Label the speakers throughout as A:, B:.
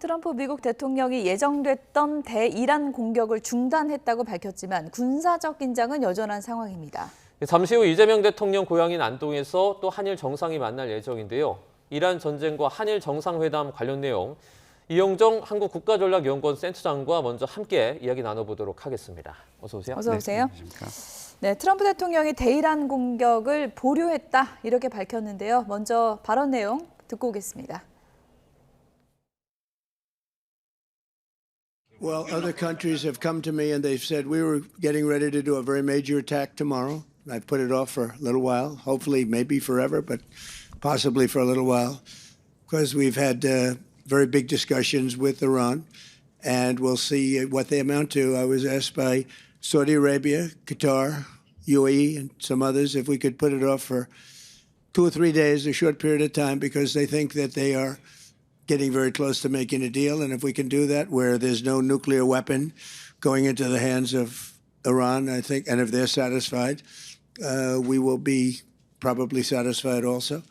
A: 트럼프 미국 대통령이 예정됐던 대이란 공격을 중단했다고 밝혔지만 군사적 긴장은 여전한 상황입니다.
B: 잠시 후 이재명 대통령 고향인 안동에서 또 한일 정상이 만날 예정인데요. 이란 전쟁과 한일 정상회담 관련 내용, 이영정 한국국가전략연구원 센터장과 먼저 함께 이야기 나눠보도록 하겠습니다. 어서 오세요.
A: 어서 오세요. 네, 트럼프 대통령이 대이란 공격을 보류했다 이렇게 밝혔는데요. 먼저 발언 내용 듣고 오겠습니다.
C: Well, other countries have come to me and they've said we were getting ready to do a very major attack tomorrow. I've put it off for a little while, hopefully maybe forever, but possibly for a little while, because we've had very big discussions with Iran, and we'll see what they amount to. I was asked by Saudi Arabia, Qatar, UAE, and some others if we could put it off for 2 or 3 days, a short period of time, because they think that they are getting very close to making a deal. And if we can do that where there's no nuclear weapon going into the hands of Iran, I think, and if they're satisfied, we will be probably satisfied also.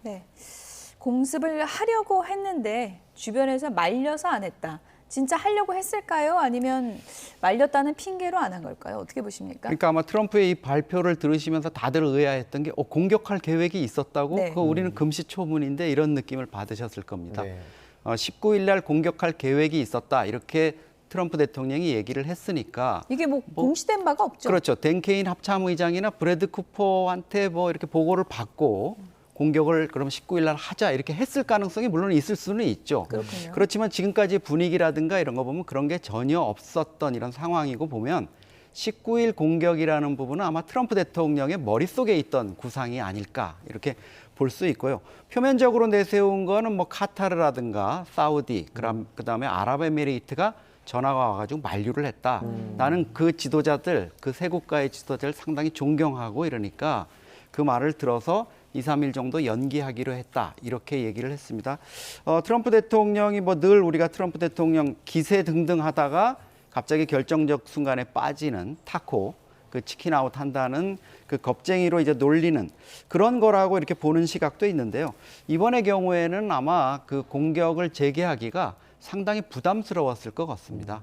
A: 네, 공습을 하려고 했는데 주변에서 말려서 안 했다. 진짜 하려고 했을까요? 아니면 말렸다는 핑계로 안 한 걸까요? 어떻게 보십니까?
D: 그러니까 아마 트럼프의 이 발표를 들으시면서 다들 의아했던 게 공격할 계획이 있었다고?
A: 네.
D: 그거 우리는 금시초문인데 이런 느낌을 받으셨을 겁니다.
B: 네.
D: 19일 날 공격할 계획이 있었다. 이렇게 트럼프 대통령이 얘기를 했으니까
A: 이게 뭐 공시된 바가 없죠.
D: 그렇죠. 댄 케인 합참의장이나 브래드 쿠퍼한테 뭐 이렇게 보고를 받고 공격을 그럼 19일 날 하자 이렇게 했을 가능성이 물론 있을 수는 있죠.
A: 그렇군요.
D: 그렇지만 지금까지 분위기라든가 이런 거 보면 그런 게 전혀 없었던 이런 상황이고 보면 19일 공격이라는 부분은 아마 트럼프 대통령의 머릿속에 있던 구상이 아닐까 이렇게 볼 수 있고요. 표면적으로 내세운 거는 뭐 카타르라든가 사우디, 그다음에 아랍에미레이트가 전화가 와가지고 만류를 했다. 나는 그 지도자들, 그 세 국가의 지도자를 상당히 존경하고 이러니까 그 말을 들어서 2, 3일 정도 연기하기로 했다. 이렇게 얘기를 했습니다. 트럼프 대통령이 뭐 늘 우리가 트럼프 대통령 기세 등등 하다가 갑자기 결정적 순간에 빠지는 타코, 그 치킨 아웃 한다는 그 겁쟁이로 이제 놀리는 그런 거라고 이렇게 보는 시각도 있는데요. 이번의 경우에는 아마 그 공격을 재개하기가 상당히 부담스러웠을 것 같습니다.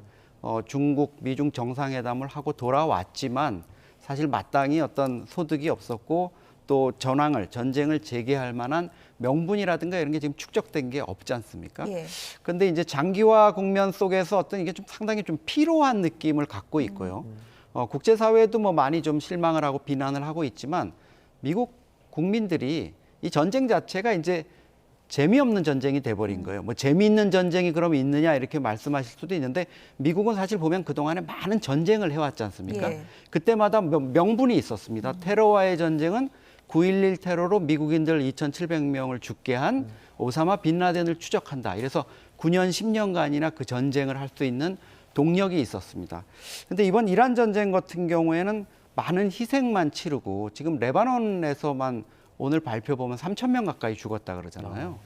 D: 중국, 미중 정상회담을 하고 돌아왔지만 사실 마땅히 어떤 소득이 없었고 또 전쟁을 재개할 만한 명분이라든가 이런 게 지금 축적된 게 없지 않습니까? 그런데 이제 장기화 국면 속에서 어떤 이게 좀 상당히 좀 피로한 느낌을 갖고 있고요. 국제사회도 뭐 많이 좀 실망을 하고 비난을 하고 있지만 미국 국민들이 이 전쟁 자체가 이제 재미없는 전쟁이 돼버린 거예요. 뭐 재미있는 전쟁이 그럼 있느냐 이렇게 말씀하실 수도 있는데 미국은 사실 보면 그동안에 많은 전쟁을 해왔지 않습니까? 그때마다 명분이 있었습니다. 테러와의 전쟁은 9.11 테러로 미국인들 2,700명을 죽게 한 오사마 빈라덴을 추적한다. 이래서 9년, 10년간이나 그 전쟁을 할 수 있는 동력이 있었습니다. 그런데 이번 이란 전쟁 같은 경우에는 많은 희생만 치르고 지금 레바논에서만 오늘 발표 보면 3,000명 가까이 죽었다 그러잖아요.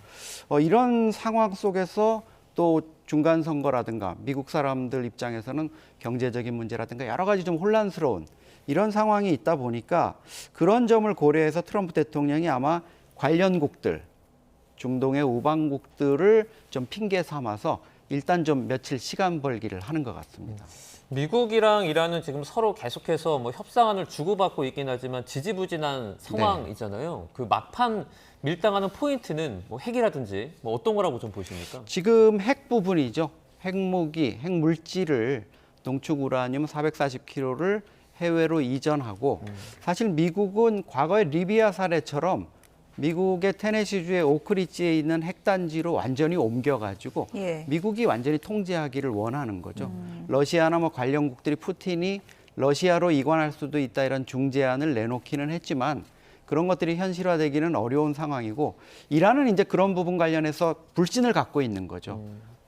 D: 이런 상황 속에서 또 중간 선거라든가 미국 사람들 입장에서는 경제적인 문제라든가 여러 가지 좀 혼란스러운 이런 상황이 있다 보니까 그런 점을 고려해서 트럼프 대통령이 아마 관련국들, 중동의 우방국들을 좀 핑계 삼아서 일단 좀 며칠 시간 벌기를 하는 것 같습니다.
B: 미국이랑 이란은 지금 서로 계속해서 뭐 협상안을 주고받고 있긴 하지만 지지부진한 상황이잖아요. 그 막판 밀당하는 포인트는 뭐 핵이라든지 뭐 어떤 거라고 좀 보십니까?
D: 지금 핵 부분이죠. 핵무기, 핵물질을 농축 우라늄 440kg를 해외로 이전하고 사실 미국은 과거의 리비아 사례처럼 미국의 테네시주의 오크리지에 있는 핵단지로 완전히 옮겨가지고 미국이 완전히 통제하기를 원하는 거죠. 러시아나 뭐 관련국들이 푸틴이 러시아로 이관할 수도 있다 이런 중재안을 내놓기는 했지만 그런 것들이 현실화되기는 어려운 상황이고 이란은 이제 그런 부분 관련해서 불신을 갖고 있는 거죠.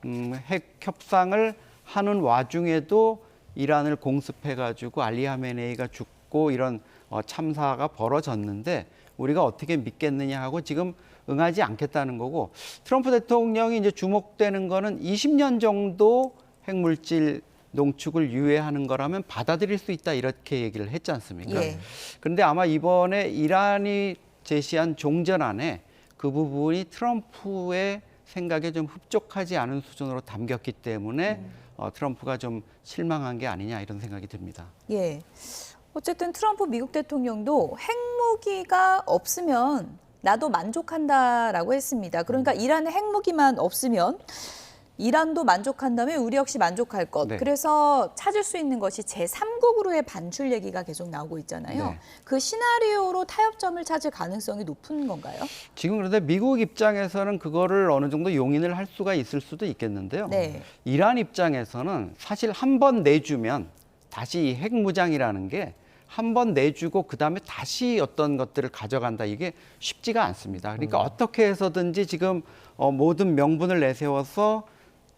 D: 핵 협상을 하는 와중에도 이란을 공습해가지고 알리 하메네이가 죽고 이런 참사가 벌어졌는데 우리가 어떻게 믿겠느냐 하고 지금 응하지 않겠다는 거고 트럼프 대통령이 이제 주목되는 거는 20년 정도 핵물질 농축을 유예하는 거라면 받아들일 수 있다 이렇게 얘기를 했지 않습니까? 그런데 아마 이번에 이란이 제시한 종전안에 그 부분이 트럼프의 생각에 좀 흡족하지 않은 수준으로 담겼기 때문에 트럼프가 좀 실망한 게 아니냐 이런 생각이 듭니다.
A: 예. 어쨌든 트럼프 미국 대통령도 핵무기가 없으면 나도 만족한다라고 했습니다. 그러니까 이란에 핵무기만 없으면 이란도 만족한다면 우리 역시 만족할 것.
D: 네.
A: 그래서 찾을 수 있는 것이 제3국으로의 반출 얘기가 계속 나오고 있잖아요.
D: 네.
A: 그 시나리오로 타협점을 찾을 가능성이 높은 건가요?
D: 지금 그런데 미국 입장에서는 그거를 어느 정도 용인을 할 수가 있을 수도 있겠는데요.
A: 네.
D: 이란 입장에서는 사실 한 번 내주면 다시 이 핵무장이라는 게 한 번 내주고 그다음에 다시 어떤 것들을 가져간다. 이게 쉽지가 않습니다. 그러니까 어떻게 해서든지 지금 모든 명분을 내세워서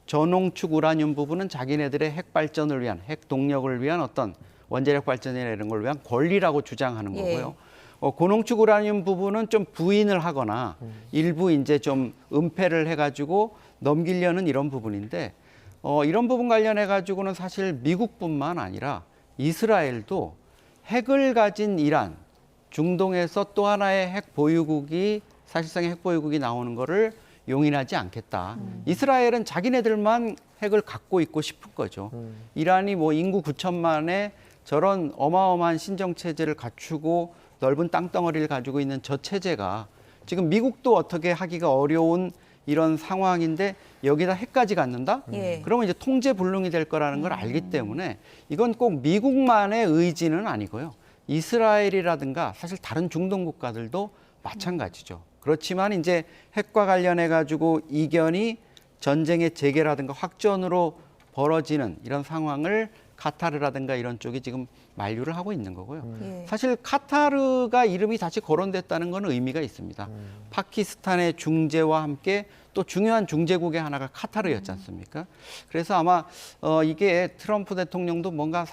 D: 전홍축 우라늄 부분은 자기네들의 핵 발전을 위한, 핵 동력을 위한 어떤 원자력 발전이나 이런 걸 위한 권리라고 주장하는
A: 예.
D: 거고요. 고농축 우라늄 부분은 좀 부인을 하거나 일부 이제 좀 은폐를 해가지고 넘기려는 이런 부분인데 이런 부분 관련해 가지고는 사실 미국뿐만 아니라 이스라엘도 핵을 가진 이란, 중동에서 또 하나의 핵 보유국이 사실상의 핵 보유국이 나오는 거를 용인하지 않겠다. 이스라엘은 자기네들만 핵을 갖고 있고 싶은 거죠. 이란이 뭐 인구 9천만에 저런 어마어마한 신정 체제를 갖추고 넓은 땅덩어리를 가지고 있는 저 체제가 지금 미국도 어떻게 하기가 어려운 이런 상황인데 여기다 핵까지 갖는다?
A: 예.
D: 그러면 이제 통제 불능이 될 거라는 걸 알기 때문에 이건 꼭 미국만의 의지는 아니고요. 이스라엘이라든가 사실 다른 중동 국가들도 마찬가지죠. 그렇지만 이제 핵과 관련해 가지고 이견이 전쟁의 재개라든가 확전으로 벌어지는 이런 상황을 카타르라든가 이런 쪽이 지금 만류를 하고 있는 거고요.
A: 예.
D: 사실 카타르가 이름이 다시 거론됐다는 건 의미가 있습니다. 파키스탄의 중재와 함께 또 중요한 중재국의 하나가 카타르였지 않습니까? 그래서 아마 이게 트럼프 대통령도 뭔가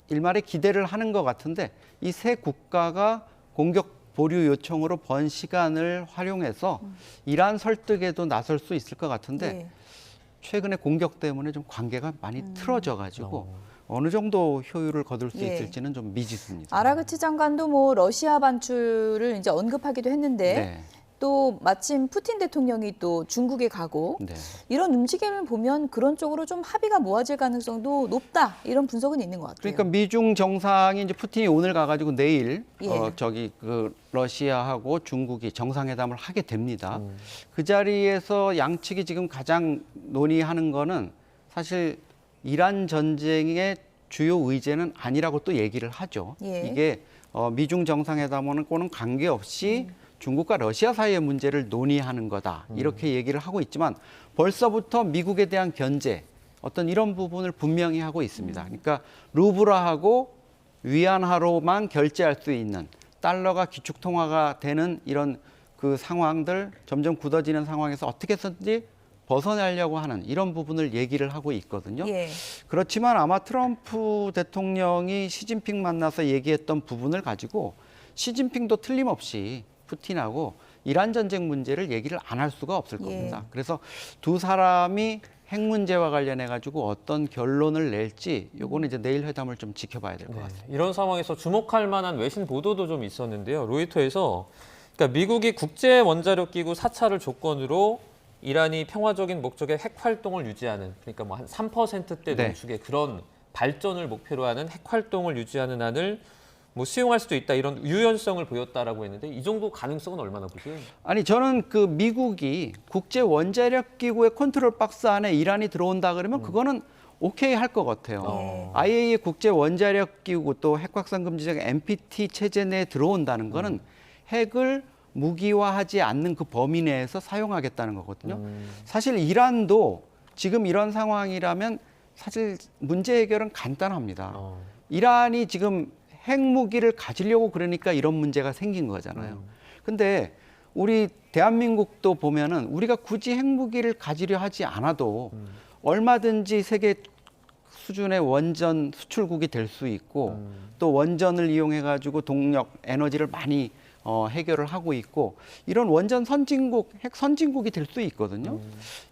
D: 일말의 기대를 하는 것 같은데 이 세 국가가 공격 보류 요청으로 번 시간을 활용해서 이란 설득에도 나설 수 있을 것 같은데
A: 예.
D: 최근에 공격 때문에 좀 관계가 많이 틀어져 가지고 어느 정도 효율을 거둘 수
A: 예.
D: 있을지는 좀 미지수입니다.
A: 아라그치 장관도 뭐 러시아 반출을 이제 언급하기도 했는데
D: 네.
A: 또 마침 푸틴 대통령이 또 중국에 가고
D: 네.
A: 이런 움직임을 보면 그런 쪽으로 좀 합의가 모아질 가능성도 높다 이런 분석은 있는 것 같아요.
D: 그러니까 미중 정상이 이제 푸틴이 오늘 가가지고 내일
A: 예.
D: 그 러시아하고 중국이 정상회담을 하게 됩니다. 그 자리에서 양측이 지금 가장 논의하는 거는 사실 이란 전쟁의 주요 의제는 아니라고 또 얘기를 하죠.
A: 예.
D: 이게 미중 정상회담과는 관계없이 중국과 러시아 사이의 문제를 논의하는 거다. 이렇게 얘기를 하고 있지만 벌써부터 미국에 대한 견제, 어떤 이런 부분을 분명히 하고 있습니다. 그러니까 루블화하고 위안화로만 결제할 수 있는 달러가 기축통화가 되는 이런 그 상황들 점점 굳어지는 상황에서 어떻게 해서든지 벗어나려고 하는 이런 부분을 얘기를 하고 있거든요.
A: 예.
D: 그렇지만 아마 트럼프 대통령이 시진핑 만나서 얘기했던 부분을 가지고 시진핑도 틀림없이 푸틴하고 이란 전쟁 문제를 얘기를 안 할 수가 없을 겁니다. 그래서 두 사람이 핵 문제와 관련해 가지고 어떤 결론을 낼지 요거는 이제 내일 회담을 좀 지켜봐야 될 것 같습니다.
B: 이런 상황에서 주목할 만한 외신 보도도 좀 있었는데요. 로이터에서 그러니까 미국이 국제 원자력 기구 사찰을 조건으로 이란이 평화적인 목적의 핵 활동을 유지하는 그러니까 뭐 한 3%대
D: 네.
B: 농축의 그런 발전을 목표로 하는 핵 활동을 유지하는 안을 뭐 수용할 수도 있다 이런 유연성을 보였다라고 했는데 이 정도 가능성은 얼마나 보세요?
D: 아니 저는 그 미국이 국제 원자력 기구의 컨트롤 박스 안에 이란이 들어온다 그러면 그거는 오케이 할 것 같아요. IAEA 국제 원자력 기구 또 핵 확산 금지적 NPT 체제 내에 들어온다는 거는 핵을 무기화하지 않는 그 범위 내에서 사용하겠다는 거거든요. 사실 이란도 지금 이런 상황이라면 사실 문제 해결은 간단합니다. 이란이 지금 핵무기를 가지려고 그러니까 이런 문제가 생긴 거잖아요. 근데 우리 대한민국도 보면은 우리가 굳이 핵무기를 가지려 하지 않아도 얼마든지 세계 수준의 원전 수출국이 될 수 있고 또 원전을 이용해 가지고 동력 에너지를 많이 해결을 하고 있고 이런 원전 선진국, 핵 선진국이 될 수 있거든요.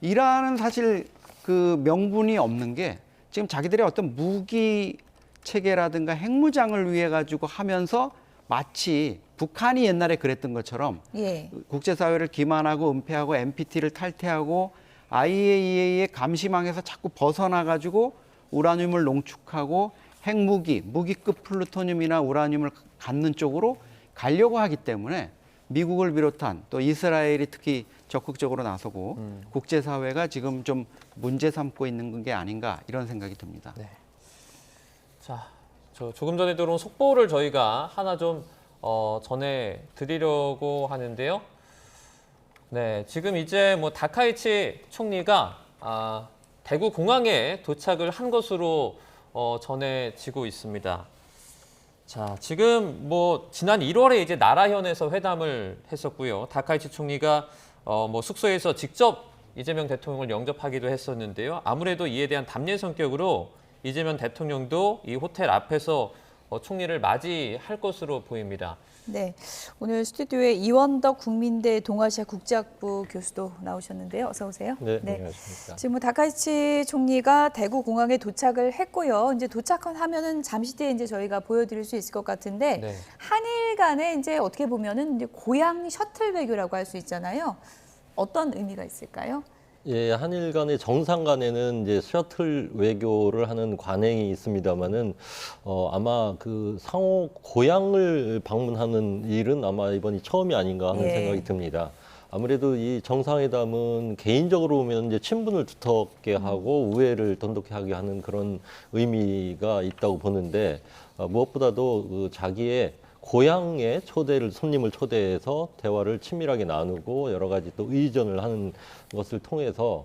D: 이란은 사실 그 명분이 없는 게 지금 자기들의 어떤 무기 체계라든가 핵무장을 위해 가지고 하면서 마치 북한이 옛날에 그랬던 것처럼
A: 예.
D: 국제사회를 기만하고 은폐하고 NPT를 탈퇴하고 IAEA의 감시망에서 자꾸 벗어나가지고 우라늄을 농축하고 핵무기, 무기급 플루토늄이나 우라늄을 갖는 쪽으로 가려고 하기 때문에 미국을 비롯한 또 이스라엘이 특히 적극적으로 나서고 국제사회가 지금 좀 문제 삼고 있는 게 아닌가 이런 생각이 듭니다.
B: 네. 자, 저 조금 전에 들어온 속보를 저희가 하나 좀 전해드리려고 하는데요. 네, 지금 이제 뭐 다카이치 총리가 대구 공항에 도착을 한 것으로 전해지고 있습니다. 자, 지금 뭐 지난 1월에 이제 나라현에서 회담을 했었고요. 다카이치 총리가 뭐 숙소에서 직접 이재명 대통령을 영접하기도 했었는데요. 아무래도 이에 대한 답례 성격으로 이재명 대통령도 이 호텔 앞에서 총리를 맞이할 것으로 보입니다.
A: 네, 오늘 스튜디오에 이원덕 국민대 동아시아 국제학부 교수도 나오셨는데요. 어서 오세요.
E: 네, 안녕하십니까.
A: 지금 다카이치 총리가 대구 공항에 도착을 했고요. 이제 도착하면은 잠시 뒤에 이제 저희가 보여드릴 수 있을 것 같은데
B: 네.
A: 한일 간에 이제 어떻게 보면은 이제 고향 셔틀 외교라고 할 수 있잖아요. 어떤 의미가 있을까요?
E: 예, 한일 간의 정상 간에는 이제 셔틀 외교를 하는 관행이 있습니다만은 아마 그 상호 고향을 방문하는 일은 아마 이번이 처음이 아닌가 하는
A: 예.
E: 생각이 듭니다. 아무래도 이 정상회담은 개인적으로 보면 이제 친분을 두텁게 하고 우애를 돈독하게 하는 그런 의미가 있다고 보는데 무엇보다도 그 자기의 고향에 손님을 초대해서 대화를 친밀하게 나누고 여러 가지 또 의전을 하는 것을 통해서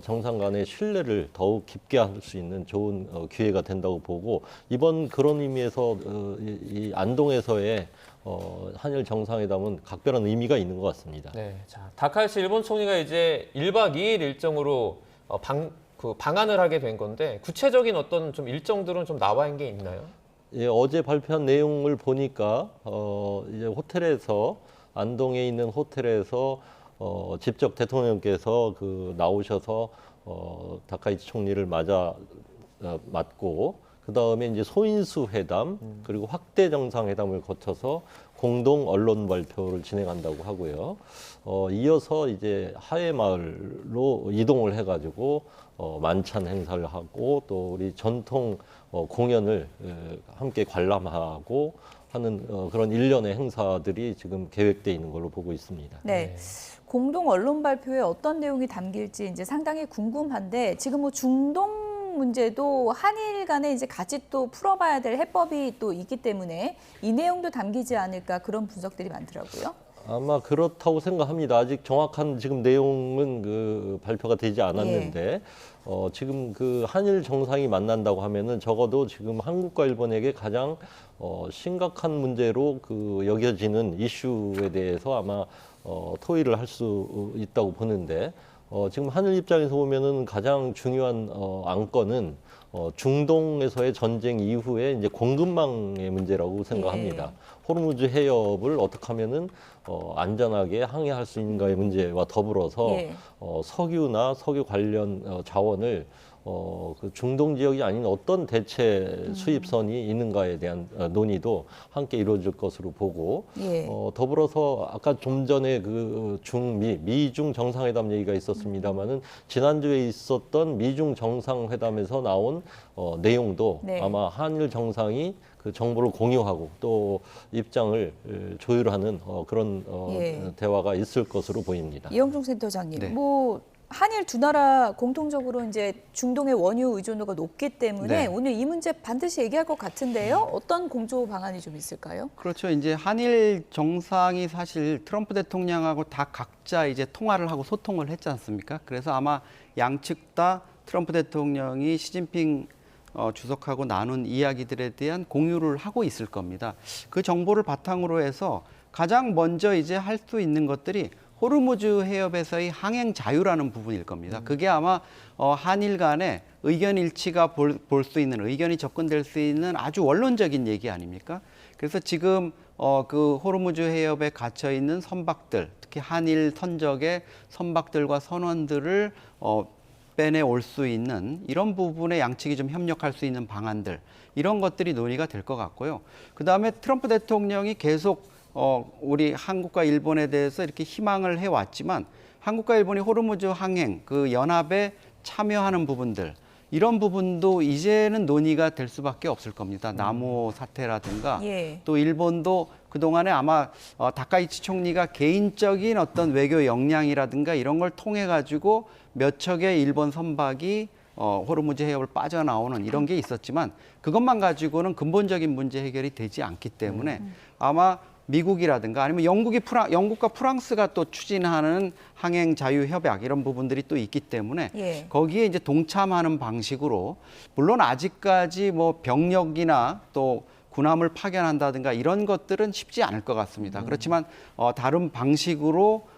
E: 정상 간의 신뢰를 더욱 깊게 할 수 있는 좋은 기회가 된다고 보고 이번 그런 의미에서 이 안동에서의 한일 정상회담은 각별한 의미가 있는 것 같습니다.
B: 네, 자, 다카이치 일본 총리가 이제 1박 2일 일정으로 방한을 하게 된 건데 구체적인 어떤 좀 일정들은 좀 나와 있는 게 있나요?
E: 예, 어제 발표한 내용을 보니까 이제 호텔에서 안동에 있는 호텔에서 직접 대통령께서 나오셔서 다카이치 총리를 맞고 그 다음에 이제 소인수 회담 그리고 확대 정상회담을 거쳐서 공동 언론 발표를 진행한다고 하고요. 이어서 이제 하회마을로 이동을 해가지고 만찬 행사를 하고 또 우리 전통 공연을 함께 관람하고 하는 그런 일련의 행사들이 지금 계획돼 있는 걸로 보고 있습니다.
A: 네. 공동 언론 발표에 어떤 내용이 담길지 이제 상당히 궁금한데 지금 뭐 중동 문제도 한일 간에 이제 같이 또 풀어봐야 될 해법이 또 있기 때문에 이 내용도 담기지 않을까 그런 분석들이 많더라고요.
E: 아마 그렇다고 생각합니다. 아직 정확한 지금 내용은 발표가 되지 않았는데 지금 한일 정상이 만난다고 하면은 적어도 지금 한국과 일본에게 가장 심각한 문제로 여겨지는 이슈에 대해서 아마 토의를 할 수 있다고 보는데 지금 한일 입장에서 보면은 가장 중요한 안건은 중동에서의 전쟁 이후에 이제 공급망의 문제라고 생각합니다. 호르무즈 해협을 어떻게 하면은 안전하게 항해할 수 있는가의 문제와 더불어서 석유나 석유 관련 자원을 중동 지역이 아닌 어떤 대체 수입선이 있는가에 대한 논의도 함께 이루어질 것으로 보고 더불어서 아까 좀 전에 미중 정상회담 얘기가 있었습니다마는 지난주에 있었던 미중 정상회담에서 나온 내용도 아마 한일 정상이 그 정보를 공유하고 또 입장을 조율하는 그런 대화가 있을 것으로 보입니다.
A: 이영종 센터장님,
D: 네.
A: 뭐 한일 두 나라 공통적으로 이제 중동의 원유 의존도가 높기 때문에 오늘 이 문제 반드시 얘기할 것 같은데요. 어떤 공조 방안이 좀 있을까요?
D: 그렇죠. 이제 한일 정상이 사실 트럼프 대통령하고 다 각자 이제 통화를 하고 소통을 했지 않습니까? 그래서 아마 양측 다 트럼프 대통령이 시진핑 주석하고 나눈 이야기들에 대한 공유를 하고 있을 겁니다. 그 정보를 바탕으로 해서 가장 먼저 이제 할 수 있는 것들이 호르무즈 해협에서의 항행 자유라는 부분일 겁니다. 그게 아마 한일 간의 의견 일치가 볼 수 있는, 의견이 접근될 수 있는 아주 원론적인 얘기 아닙니까? 그래서 지금 그 호르무즈 해협에 갇혀 있는 선박들, 특히 한일 선적의 선박들과 선원들을 답변에 올 수 있는 이런 부분에 양측이 좀 협력할 수 있는 방안들 이런 것들이 논의가 될 것 같고요. 그다음에 트럼프 대통령이 계속 우리 한국과 일본에 대해서 이렇게 희망을 해왔지만 한국과 일본이 호르무즈 항행 그 연합에 참여하는 부분들 이런 부분도 이제는 논의가 될 수밖에 없을 겁니다. 나무 사태라든가
A: 예.
D: 또 일본도 그동안에 아마 다카이치 총리가 개인적인 어떤 외교 역량이라든가 이런 걸 통해 가지고 몇 척의 일본 선박이 호르무즈 해협을 빠져나오는 이런 게 있었지만 그것만 가지고는 근본적인 문제 해결이 되지 않기 때문에 아마 미국이라든가 아니면 영국과 프랑스가 또 추진하는 항행 자유 협약 이런 부분들이 또 있기 때문에
A: 예.
D: 거기에 이제 동참하는 방식으로 물론 아직까지 뭐 병력이나 또 군함을 파견한다든가 이런 것들은 쉽지 않을 것 같습니다. 그렇지만 다른 방식으로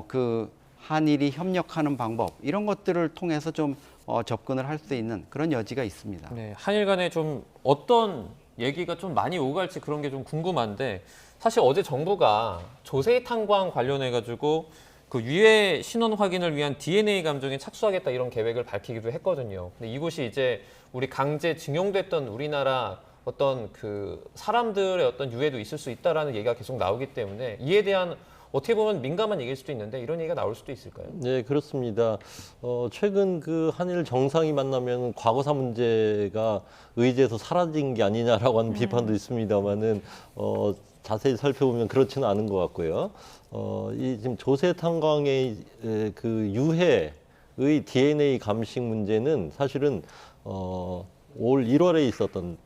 D: 그 한일이 협력하는 방법 이런 것들을 통해서 좀 접근을 할 수 있는 그런 여지가 있습니다.
B: 네, 한일 간에 좀 어떤 얘기가 좀 많이 오갈지 그런 게 좀 궁금한데 사실 어제 정부가 조세 탕광 관련해 가지고 그 유해 신원 확인을 위한 DNA 감정에 착수하겠다 이런 계획을 밝히기도 했거든요. 근데 이곳이 이제 우리 강제 징용됐던 우리나라 어떤 그 사람들의 어떤 유해도 있을 수 있다라는 얘기가 계속 나오기 때문에 이에 대한 어떻게 보면 민감한 얘기일 수도 있는데 이런 얘기가 나올 수도 있을까요?
E: 네, 그렇습니다. 최근 그 한일 정상이 만나면 과거사 문제가 의제에서 사라진 게 아니냐라고 하는 비판도 있습니다만은 자세히 살펴보면 그렇지는 않은 것 같고요. 이 지금 조세 탕광의 그 유해의 DNA 감식 문제는 사실은 올 1월에 있었던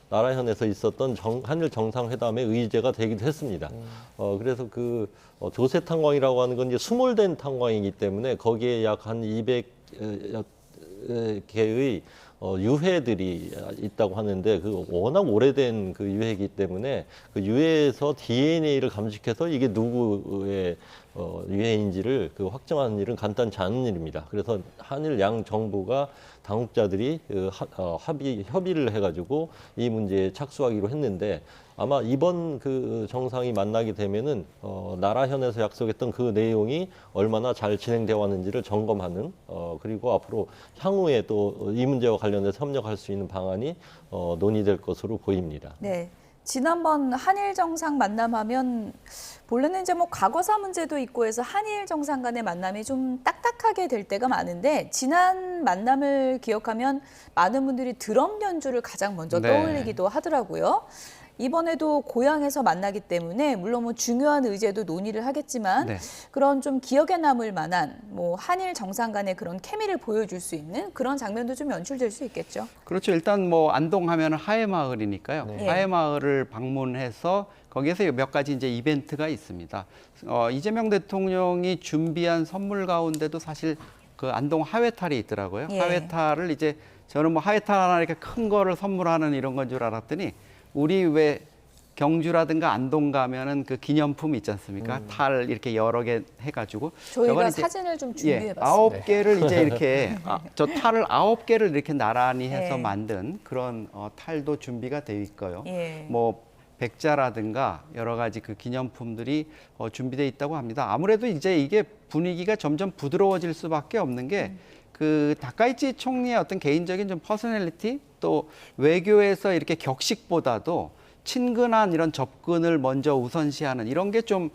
E: 나라현에서 있었던 한일 정상회담의 의제가 되기도 했습니다. 그래서 그 조세 탕광이라고 하는 건 이제 수몰된 탕광이기 때문에 거기에 약 한 200개의 유해들이 있다고 하는데 그 워낙 오래된 그 유해이기 때문에 그 유해에서 DNA를 감식해서 이게 누구의 유해인지를 그 확정하는 일은 간단치 않은 일입니다. 그래서 한일 양 정부가 당국자들이 협의를 해가지고 이 문제에 착수하기로 했는데 아마 이번 그 정상이 만나게 되면은 나라현에서 약속했던 그 내용이 얼마나 잘 진행되어 왔는지를 점검하는 그리고 앞으로 향후에 또 이 문제와 관련해서 협력할 수 있는 방안이 논의될 것으로 보입니다.
A: 네. 지난번 한일 정상 만남하면 본래는 이제 뭐 과거사 문제도 있고 해서 한일 정상 간의 만남이 좀 딱딱하게 될 때가 많은데 지난 만남을 기억하면 많은 분들이 드럼 연주를 가장 먼저
D: 네.
A: 떠올리기도 하더라고요. 이번에도 고향에서 만나기 때문에 물론 뭐 중요한 의제도 논의를 하겠지만
D: 네.
A: 그런 좀 기억에 남을 만한 뭐 한일 정상 간의 그런 케미를 보여줄 수 있는 그런 장면도 좀 연출될 수 있겠죠.
D: 그렇죠. 일단 뭐 안동하면 하회마을이니까요.
A: 네.
D: 하회마을을 방문해서 거기에서 몇 가지 이제 이벤트가 있습니다. 이재명 대통령이 준비한 선물 가운데도 사실 그 안동 하회탈이 있더라고요.
A: 예.
D: 하회탈을 이제 저는 뭐 하회탈 하나 이렇게 큰 거를 선물하는 이런 건 줄 알았더니 우리 왜 경주라든가 안동 가면은 그 기념품 있지 않습니까? 탈 이렇게 여러 개 해가지고
A: 저희가
D: 저건 이제
A: 사진을 좀
D: 예,
A: 준비해봤습니다.
D: 9개를 이제 이렇게 저 탈을 9개를 이렇게 나란히 해서
A: 예.
D: 만든 그런 탈도 준비가 되어 있고요.
A: 예.
D: 뭐 백자라든가 여러 가지 그 기념품들이 준비되어 있다고 합니다. 아무래도 이제 이게 분위기가 점점 부드러워질 수밖에 없는 게 그 다카이치 총리의 어떤 개인적인 좀 퍼스널리티 또 외교에서 이렇게 격식보다도 친근한 이런 접근을 먼저 우선시하는 이런 게 좀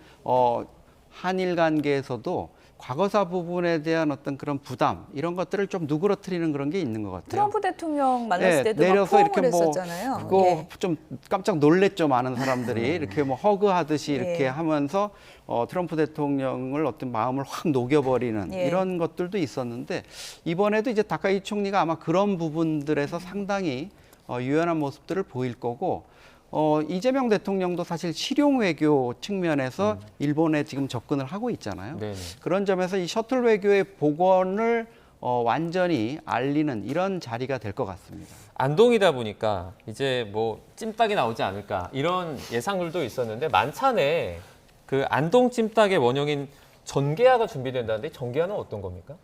D: 한일 관계에서도 과거사 부분에 대한 어떤 그런 부담 이런 것들을 좀 누그러뜨리는 그런 게 있는 것 같아요.
A: 트럼프 대통령 만났을 때도 막
D: 내려서
A: 포옹을
D: 이렇게 뭐
A: 했었잖아요.
D: 그거
A: 예.
D: 좀 깜짝 놀랬죠 많은 사람들이 이렇게 뭐 허그하듯이 이렇게
A: 예.
D: 하면서 트럼프 대통령을 어떤 마음을 확 녹여버리는
A: 예.
D: 이런 것들도 있었는데 이번에도 이제 다카이 총리가 아마 그런 부분들에서 상당히 유연한 모습들을 보일 거고. 이재명 대통령도 사실 실용 외교 측면에서 일본에 지금 접근을 하고 있잖아요.
B: 네네.
D: 그런 점에서 이 셔틀 외교의 복원을 완전히 알리는 이런 자리가 될 것 같습니다.
B: 안동이다 보니까 이제 뭐 찜닭이 나오지 않을까 이런 예상들도 있었는데 만찬에 그 안동 찜닭의 원형인 전게아가 준비된다는데 전게아는 어떤 겁니까?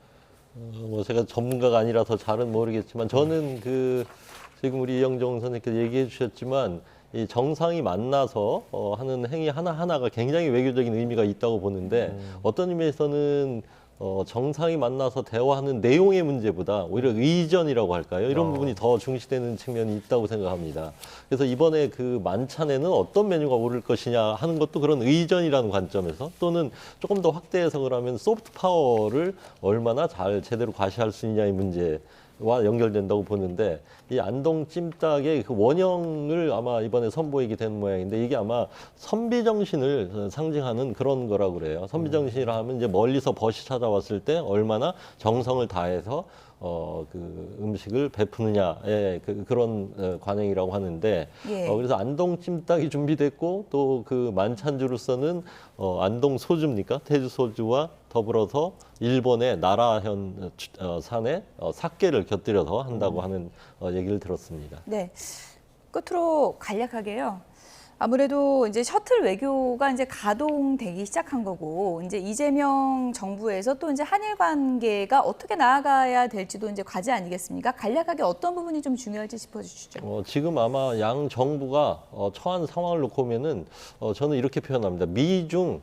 E: 뭐 제가 전문가가 아니라서 잘은 모르겠지만 저는 그 지금 우리 이영정 선생님께서 얘기해 주셨지만 이 정상이 만나서 하는 행위 하나하나가 굉장히 외교적인 의미가 있다고 보는데 어떤 의미에서는 정상이 만나서 대화하는 내용의 문제보다 오히려 의전이라고 할까요? 이런 부분이 더 중시되는 측면이 있다고 생각합니다. 그래서 이번에 그 만찬에는 어떤 메뉴가 오를 것이냐 하는 것도 그런 의전이라는 관점에서 또는 조금 더 확대 해석을 하면 소프트 파워를 얼마나 잘 제대로 과시할 수 있냐의 문제와 연결된다고 보는데 이 안동 찜닭의 그 원형을 아마 이번에 선보이게 된 모양인데 이게 아마 선비 정신을 상징하는 그런 거라고 그래요. 선비 정신이라 하면 이제 멀리서 벗이 찾아왔을 때 얼마나 정성을 다해서 그 음식을 베푸느냐의 그런 관행이라고 하는데
A: 예.
E: 그래서 안동 찜닭이 준비됐고 또 그 만찬주로서는 안동 소주입니까? 태주 소주와 더불어서 일본의 나라현 산의 사케를 곁들여서 한다고 하는 얘기를 들었습니다.
A: 네. 끝으로 간략하게요. 아무래도 이제 셔틀 외교가 이제 가동되기 시작한 거고, 이제 이재명 정부에서 또 이제 한일 관계가 어떻게 나아가야 될지도 이제 과제 아니겠습니까? 간략하게 어떤 부분이 좀 중요할지 짚어주시죠.
E: 지금 아마 양 정부가 처한 상황을 놓고 보면은 저는 이렇게 표현합니다. 미중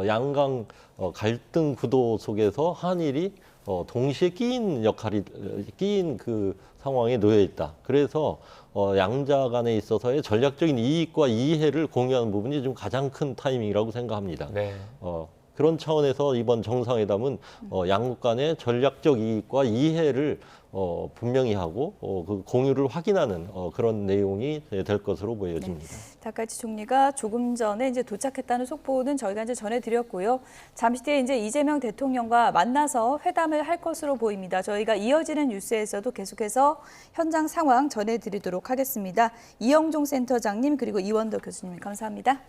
E: 양강 갈등 구도 속에서 한일이 동시에 끼인 그 상황에 놓여 있다. 그래서 양자 간에 있어서의 전략적인 이익과 이해를 공유하는 부분이 좀 가장 큰 타이밍이라고 생각합니다.
B: 네.
E: 그런 차원에서 이번 정상회담은 양국 간의 전략적 이익과 이해를 분명히 하고 그 공유를 확인하는 그런 내용이 될 것으로 보여집니다.
A: 다카치 총리가 조금 전에 이제 도착했다는 속보는 저희가 이제 전해드렸고요. 잠시 뒤에 이제 이재명 대통령과 만나서 회담을 할 것으로 보입니다. 저희가 이어지는 뉴스에서도 계속해서 현장 상황 전해드리도록 하겠습니다. 이영종 센터장님 그리고 이원도 교수님 감사합니다.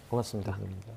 B: 고맙습니다.
E: 감사합니다.